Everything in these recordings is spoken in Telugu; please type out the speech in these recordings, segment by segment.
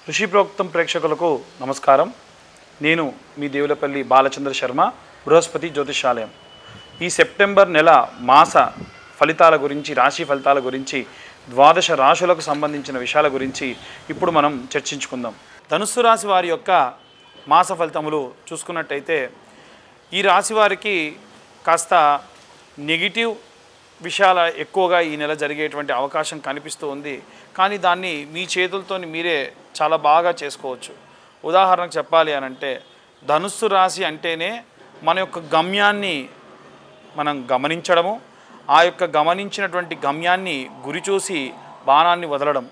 ఋషి ప్రోక్తం ప్రేక్షకులకు నమస్కారం. నేను మీ దేవులపల్లి బాలచంద్ర శర్మ, బృహస్పతి జ్యోతిషాలయం. ఈ సెప్టెంబర్ నెల మాస ఫలితాల గురించి, రాశి ఫలితాల గురించి, ద్వాదశ రాశులకు సంబంధించిన విషయాల గురించి ఇప్పుడు మనం చర్చించుకుందాం. ధనుస్సు రాశి వారి యొక్క మాస ఫలితములు చూసుకున్నట్టయితే ఈ రాశి వారికి కాస్త నెగిటివ్ విషయాల ఎక్కువగా ఈ నెల జరిగేటువంటి అవకాశం కనిపిస్తూ ఉంది. కానీ దాన్ని మీ చేతులతో మీరే చాలా బాగా చేసుకోవచ్చు. ఉదాహరణకు చెప్పాలి అనంటే, ధనుస్సు రాశి అంటేనే మన యొక్క గమ్యాన్ని మనం గమనించడము, ఆ యొక్క గమనించినటువంటి గమ్యాన్ని గురి చూసి బాణాన్ని వదలడం,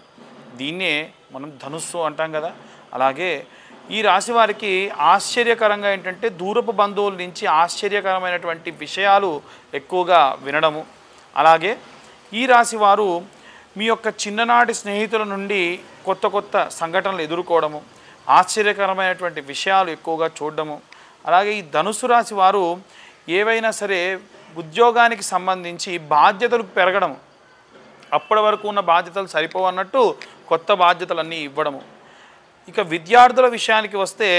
దీన్నే మనం ధనుస్సు అంటాం కదా. అలాగే ఈ రాశి వారికి ఆశ్చర్యకరంగా ఏంటంటే, దూరపు బంధువుల నుంచి ఆశ్చర్యకరమైనటువంటి విషయాలు ఎక్కువగా వినడము. అలాగే ఈ రాశి వారు మీ యొక్క చిన్ననాటి స్నేహితుల నుండి కొత్త కొత్త సంఘటనలు ఎదుర్కోవడము, ఆశ్చర్యకరమైనటువంటి విషయాలు ఎక్కువగా చూడడము. అలాగే ఈ ధనుస్సు రాశి వారు ఏవైనా సరే ఉద్యోగానికి సంబంధించి బాధ్యతలు పెరగడము, అప్పటి వరకు ఉన్న బాధ్యతలు సరిపోవన్నట్టు కొత్త బాధ్యతలన్నీ ఇవ్వడము. ఇక విద్యార్థుల విషయానికి వస్తే,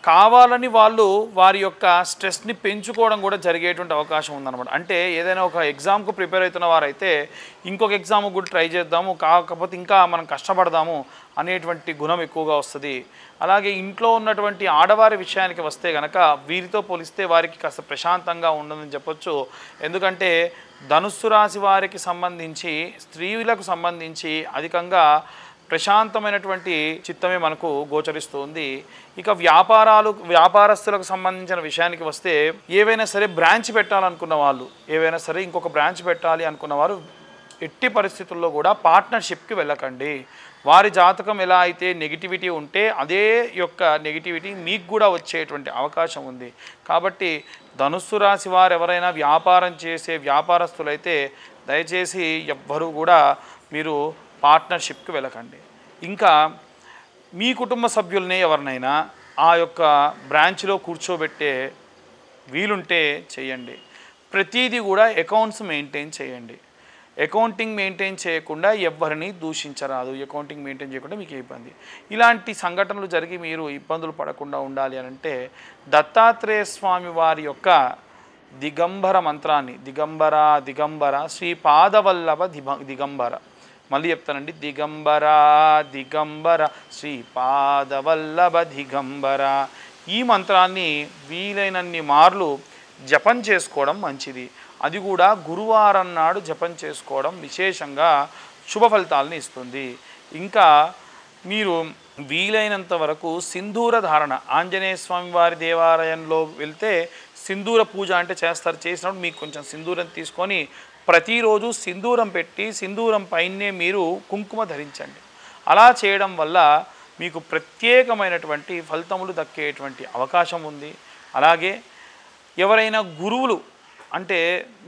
కావాలని వాళ్ళు వారి యొక్క స్ట్రెస్ని పెంచుకోవడం కూడా జరిగేటువంటి అవకాశం ఉందన్నమాట. అంటే ఏదైనా ఒక ఎగ్జామ్కు ప్రిపేర్ అవుతున్న వారైతే ఇంకొక ఎగ్జామ్ కూడా ట్రై చేద్దాము, కాకపోతే ఇంకా మనం కష్టపడదాము అనేటువంటి గుణం ఎక్కువగా వస్తుంది. అలాగే ఇంట్లో ఉన్నటువంటి ఆడవారి విషయానికి వస్తే కనుక, వీరితో పోలిస్తే వారికి కాస్త ప్రశాంతంగా ఉండదని చెప్పొచ్చు. ఎందుకంటే ధనుస్సు రాశి వారికి సంబంధించి, స్త్రీలకు సంబంధించి అధికంగా ప్రశాంతమైనటువంటి చిత్తమే మనకు గోచరిస్తుంది. ఇక వ్యాపారస్తులకు సంబంధించిన విషయానికి వస్తే, ఏవైనా సరే బ్రాంచ్ పెట్టాలనుకున్న వాళ్ళు, ఏవైనా సరే ఇంకొక బ్రాంచ్ పెట్టాలి అనుకున్న వారు ఎట్టి పరిస్థితుల్లో కూడా పార్ట్నర్షిప్కి వెళ్ళకండి. వారి జాతకం ఎలా అయితే నెగిటివిటీ ఉంటే అదే యొక్క నెగిటివిటీ మీకు కూడా వచ్చేటువంటి అవకాశం ఉంది. కాబట్టి ధనుస్సు రాశి వారు ఎవరైనా వ్యాపారం చేసే వ్యాపారస్తులైతే దయచేసి ఎవ్వరూ కూడా మీరు పార్ట్నర్షిప్కి వెళ్ళకండి. ఇంకా మీ కుటుంబ సభ్యుల్ని ఎవరినైనా ఆ యొక్క బ్రాంచ్లో కూర్చోబెట్టే వీలుంటే చేయండి. ప్రతిదీ కూడా అకౌంట్స్ మెయింటైన్ చేయండి. అకౌంటింగ్ మెయింటైన్ చేయకుండా ఎవరిని దూషించరాదు. అకౌంటింగ్ మెయింటైన్ చేయకుండా మీకు ఇబ్బంది. ఇలాంటి సంఘటనలు జరిగి మీరు ఇబ్బందులు పడకుండా ఉండాలి అనంటే, దత్తాత్రేయ స్వామి వారి యొక్క దిగంబర మంత్రాన్ని, దిగంబర శ్రీ పాదవల్లభ దిగంబర, మళ్ళీ చెప్తానండి, దిగంబర శ్రీ పాదవల్లభ దిగంబర, ఈ మంత్రాన్ని వీలైనన్ని మార్లు జపం చేసుకోవడం మంచిది. అది కూడా గురువారం నాడు జపం చేసుకోవడం విశేషంగా శుభ ఫలితాలను ఇస్తుంది. ఇంకా మీరు వీలైనంత వరకు సింధూర ధారణ, ఆంజనేయ స్వామి వారి దేవాలయంలో వెళ్తే సింధూర పూజ అంటే చేస్తారు. చేసినప్పుడు మీకు కొంచెం సింధూరం తీసుకొని ప్రతిరోజు సింధూరం పెట్టి, సింధూరం పైనే మీరు కుంకుమ ధరించండి. అలా చేయడం వల్ల మీకు ప్రత్యేకమైనటువంటి ఫలితములు దక్కేటువంటి అవకాశం ఉంది. అలాగే ఎవరైనా గురువులు, అంటే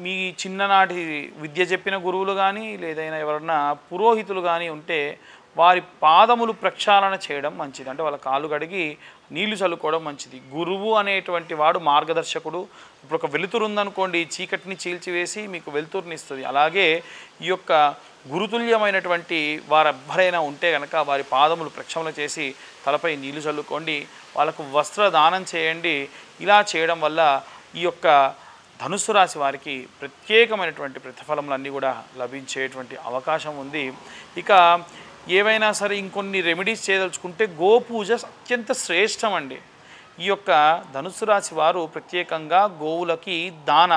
మీ చిన్ననాటి విద్య చెప్పిన గురువులు కానీ, లేదైనా ఎవరైనా పురోహితులు కానీ ఉంటే వారి పాదములు ప్రక్షాళన చేయడం మంచిది. అంటే వాళ్ళ కాళ్ళు కడిగి నీళ్లు చల్లుకోవడం మంచిది. గురువు అనేటువంటి వాడు మార్గదర్శకుడు. ఇప్పుడు ఒక వెలుతురు ఉందనుకోండి, చీకటిని చీల్చివేసి మీకు వెలుతురుని ఇస్తుంది. అలాగే ఈ యొక్క గురుతుల్యమైనటువంటి వారెవ్వరైనా ఉంటే కనుక వారి పాదములు ప్రక్షాళన చేసి తలపై నీళ్లు చల్లుకోండి, వాళ్ళకు వస్త్రదానం చేయండి. ఇలా చేయడం వల్ల ఈ యొక్క ధనుస్సు రాశి వారికి ప్రత్యేకమైనటువంటి ప్రతిఫలములన్నీ కూడా లభించేటువంటి అవకాశం ఉంది. ఇక ఏవైనా సరే ఇంకొన్ని రెమెడీస్ చేయదలుచుకుంటే, గోపూజ అత్యంత శ్రేష్టం అండి. ఈ యొక్క ధనుస్సు రాశి వారు ప్రత్యేకంగా గోవులకి దాన,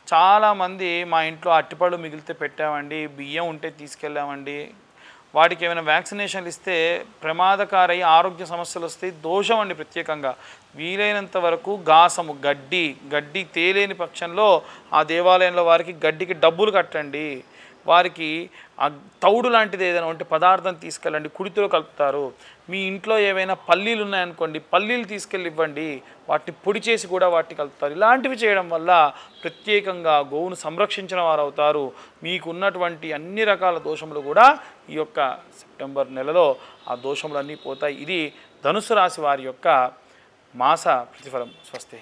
చాలామంది మా ఇంట్లో అట్టిపళ్ళు మిగిలితే పెట్టామండి, బియ్యం ఉంటే తీసుకెళ్ళామండి, వాటికి ఏమైనా వ్యాక్సినేషన్లు ఇస్తే ప్రమాదకారై ఆరోగ్య సమస్యలు వస్తాయి, దోషం అండి. ప్రత్యేకంగా వీలైనంత వరకు గాసము, గడ్డి తేలేని పక్షంలో ఆ దేవాలయంలో వారికి గడ్డికి డబ్బులు కట్టండి. వారికి ఆ తౌడు లాంటిది ఏదైనా ఉంటే పదార్థం తీసుకెళ్ళండి, కుడితిలో కలుపుతారు. మీ ఇంట్లో ఏవైనా పల్లీలు ఉన్నాయనుకోండి, పల్లీలు తీసుకెళ్ళి ఇవ్వండి, వాటిని పొడి చేసి కూడా వాటిని కలుపుతారు. ఇలాంటివి చేయడం వల్ల ప్రత్యేకంగా గోవును సంరక్షించిన వారు అవుతారు. మీకు ఉన్నటువంటి అన్ని రకాల దోషములు కూడా ఈ యొక్క సెప్టెంబర్ నెలలో ఆ దోషములన్నీ పోతాయి. ఇది ధనుస్సు రాశి వారి యొక్క మాస ప్రతిఫలం. స్వస్తి.